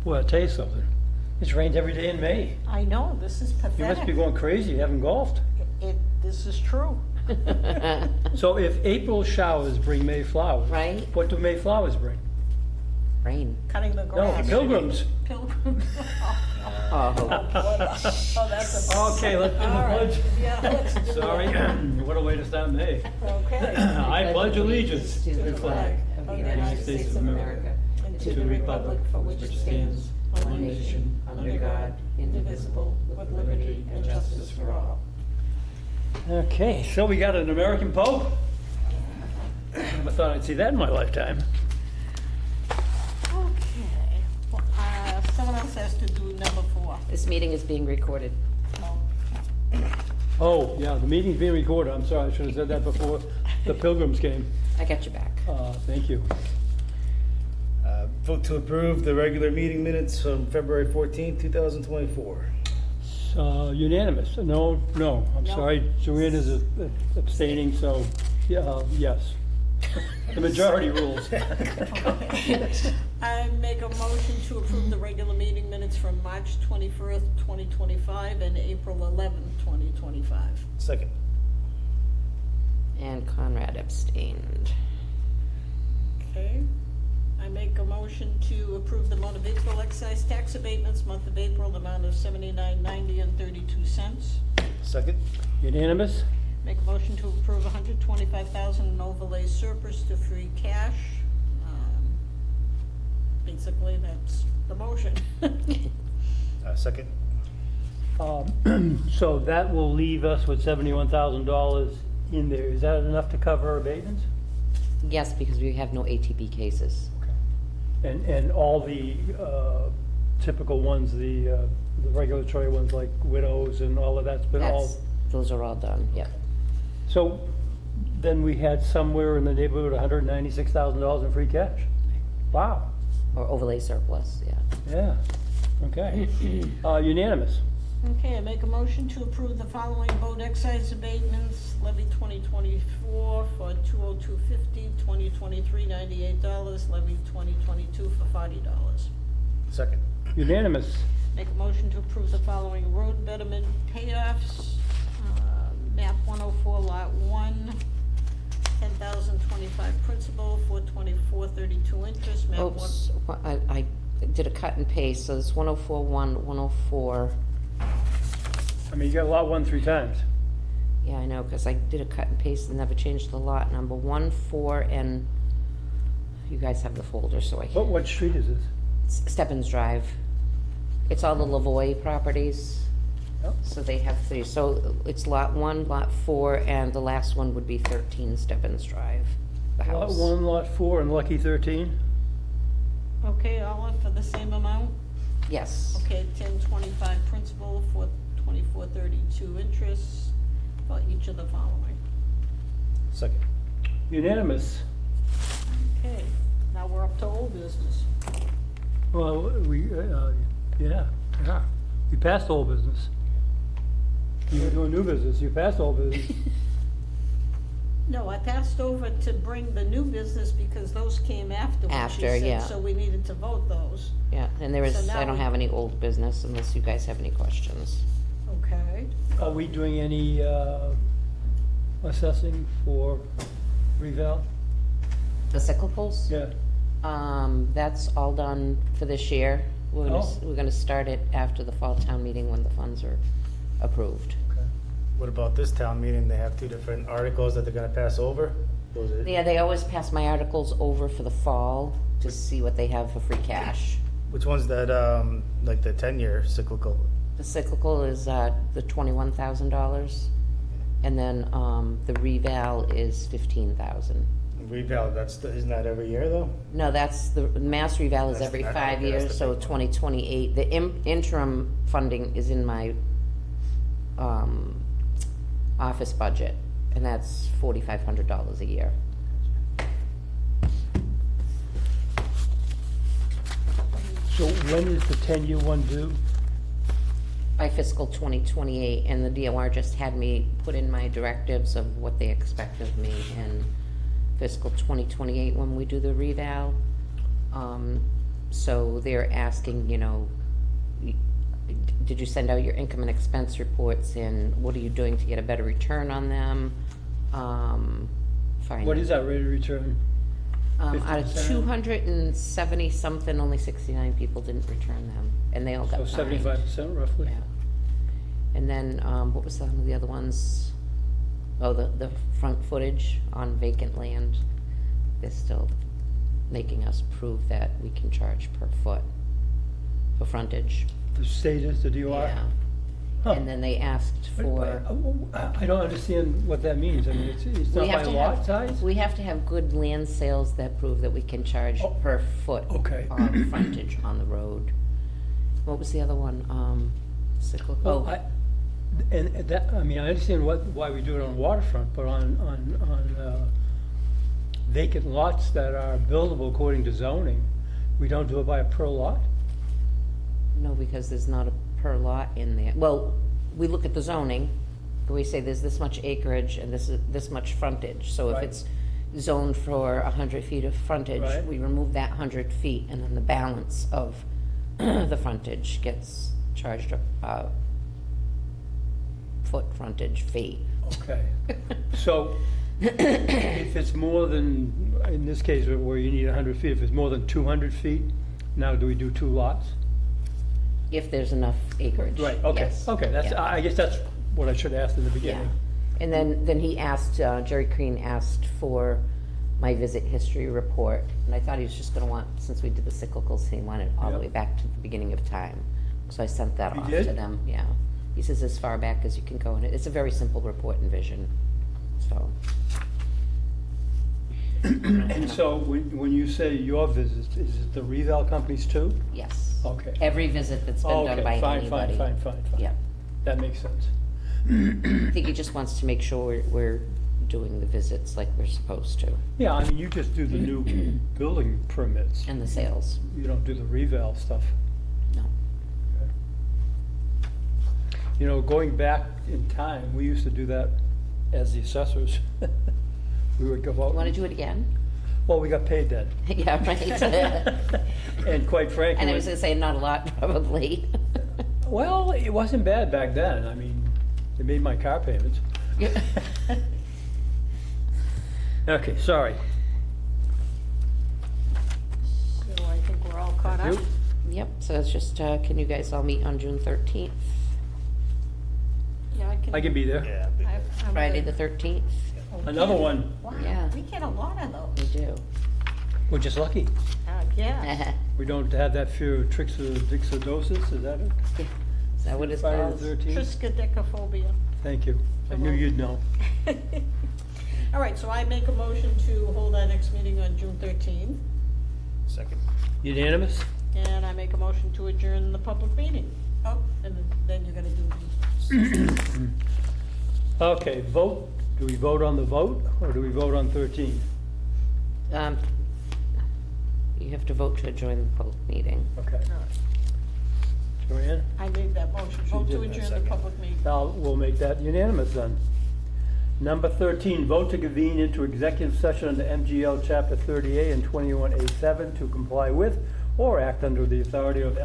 Well, I'll tell you something. It's rained every day in May. I know, this is pathetic. You must be going crazy, you haven't golfed. This is true. So if April showers bring May flowers. Right. What do May flowers bring? Rain. Cutting the No, grass. pilgrims. Pilgrims. Oh, Oh, that's a. Okay, let's do the All right. pledge. Yeah, let's do Sorry, it. what a way to start May. Okay. I pledge allegiance to the flag of the United States of America and to the republic for which it stands, one nation, under God, indivisible, with liberty and justice for all. Okay, so we got an American Pope. Never thought I'd see that in my lifetime. Okay. Well, someone else has to do number 4. this meeting is being recorded. Oh, yeah, the meeting's being recorded. I'm sorry, I should have said that before the pilgrims came. I got you back. Thank you. Vote to approve the regular meeting minutes from February 14th, 2024. Unanimous. No, I'm No. sorry. Joanne is abstaining, so, yes. The majority rules. I make a motion to approve the regular meeting minutes from March 21st, 2025 and April 11th, 2025. Second. And Conrad abstained. Okay. I make a motion to approve the month of April excise tax abatements, month of April, the amount of $79.90 and 32 cents. Second. Unanimous? Make a motion to approve $125,000 in overlay surplus to free cash. Basically, that's the motion. Second. So that will leave us with $71,000 in there. Is that enough to cover abatements? Yes, because we have no ATB cases. And all the typical ones, the regulatory ones like widows and all of that's been all. Those are all done, yep. So then we had somewhere in the neighborhood of $196,000 in free cash. Wow. Or overlay surplus, yeah. Yeah. Okay. Unanimous. Okay, I make a motion to approve the following boat excise abatements, levy 2024 for $202.50, 2023 $98, levy 2022 for $40. Second. Unanimous. Make a motion to approve the following road betterment payoffs, map 104 lot 1, $10,025 principal, $424.32 interest, map 1. Oops, I did a cut and paste, so it's 104.1, 104. I mean, you got lot 1 3 times. Yeah, I know, because I did a cut and paste and never changed the lot number. 1, 4, and you guys have the folder, so I can. What street is this? Stebbins Drive. It's all the Lavoie properties. Yep. So they have 3. So it's lot 1, lot 4, and the last one would be 13 Stebbins Drive, the Lot house. 1, lot 4, and Lucky 13? Okay, all in for the same amount? Yes. Okay, 1025 principal, 424.32 interest for each of the following. Second. Unanimous. Okay, now we're up to old business. Well, yeah. We passed old business. You were doing new business, you passed old business. No, I passed over to bring the new business because those came after what she After, said, yeah. so we needed to vote those. Yeah, and there So is, now I don't we- have any old business unless you guys have any questions. Okay. Are we doing any assessing for reval? The cyclicals? Yeah. That's all done for this year. We're gonna, Oh. we're gonna start it after the fall town meeting when the funds are approved. What about this town meeting? They have 2 different articles that they're gonna pass over? Those are- Yeah, they always pass my articles over for the fall to see what they have for free cash. Which one's that, like the 10-year cyclical? The cyclical is, the $21,000, and then, the reval is 15,000. Reval, isn't that every year though? No, that's, the mass reval is That's- every okay, 5 that's years, the so big one. 2028. The interim funding is in my, office budget, and that's $4,500 a year. So when is the 10-year one due? By fiscal 2028, and the DOR just had me put in my directives of what they expect of me in fiscal 2028 when we do the reval. So they're asking, you know, did you send out your income and expense reports, and what are you doing to get a better return on them? What is that rate of return? Out of 50%? 270 something, only 69 people didn't return them, and they all got So fined. 75% roughly? Yeah. And then, what was some of the other ones? Oh, the front footage on vacant land. They're still making us prove that we can charge per foot for frontage. The state is, the DOR? Yeah. Huh. And then they asked for, I don't understand what that means. I mean, it's we not by have to lot have, size? we have to have good land sales that prove that we can charge Oh, per foot okay. of frontage on the road. What was the other one? Cyclical? Well, and that, I mean, I understand why we do it on waterfront, but on vacant lots that are buildable according to zoning, we don't do it by a per lot? No, because there's not a per lot in there. Well, we look at the zoning, and we say there's this much acreage and this much frontage. So if Right. it's zoned for 100 feet of frontage, Right. we remove that 100 feet, and then the balance of the frontage gets charged a foot frontage fee. Okay. So if it's more than, in this case where you need 100 feet, if it's more than 200 feet, now do we do 2 lots? If there's enough acreage. Right, okay, yes. okay, that's, Yeah. I guess that's what I should have asked in the Yeah, beginning. and then he asked, Jerry Crean asked for my visit history report, and I thought he was just gonna want, since we did the cyclicals, he wanted all the Yep. way back to the beginning of time. So I sent that He off did? to them, yeah. He says as far back as you can go, and it's a very simple report and vision, so. And so when you say your visits, is it the reval companies too? Yes. Okay. Every visit that's been done by Okay, anybody. fine. Yeah, That makes sense. I think he just wants to make sure we're doing the visits like we're supposed to, Yeah, I mean, you just do the new building permits. and the sales, You don't do the reval stuff. no. You know, going back in time, we used to do that as the assessors. We would go out. You wanna do it again? Well, we got paid then. Yeah, right. And quite frankly. And I was gonna say, not a lot, probably. Well, it wasn't bad back then. I mean, it made my car payments. Okay, sorry. So I think we're all caught up. You? Yep, so it's just, can you guys all meet on June 13th? Yeah, I can be there. Yeah. big deal. I'm Friday the good. 13th? Another one. Wow, Yeah. we get a lot of those. We do. We're just lucky. Yeah. We don't have that fear of trichodicosis, is that it? Is that what it's Friday called? the 13th? Triskaidekaphobia. Thank you. I knew you'd know. All right, so I make a motion to hold our next meeting on June 13th, Second. Unanimous? and I make a motion to adjourn the public meeting. Oh, and then you're gonna do the, Okay, vote. Do we vote on the vote, or do we vote on 13? You have to vote to join the public meeting. Okay. Joanne? I made that motion, She vote did to that adjourn the second. public meeting. Now, we'll make that unanimous then. Number 13, vote to convene into executive session under MGL Chapter 30A and 21A7 to comply with or act under the authority of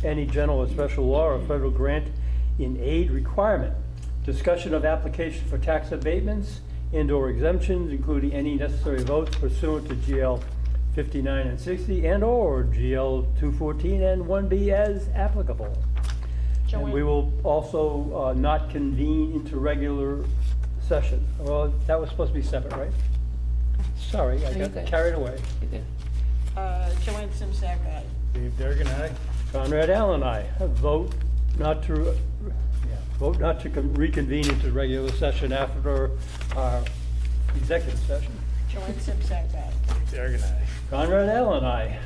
any general or special law or federal grant in aid requirement. Discussion of application for tax abatements and/or exemptions, including any necessary votes pursuant to GL 59 and 60 and/or GL 214 and 1B as applicable. And we Joanne, will also not convene into regular session. Well, that was supposed to be separate, right? Sorry, I No, you're got good. carried away. You do. Joanne Simsack, aye. Steve Durgan, aye. Conrad Allen, I vote not to reconvene into regular session after our executive session. Joanne Simsack, aye. Steve Durgan, aye. Conrad Allen, I.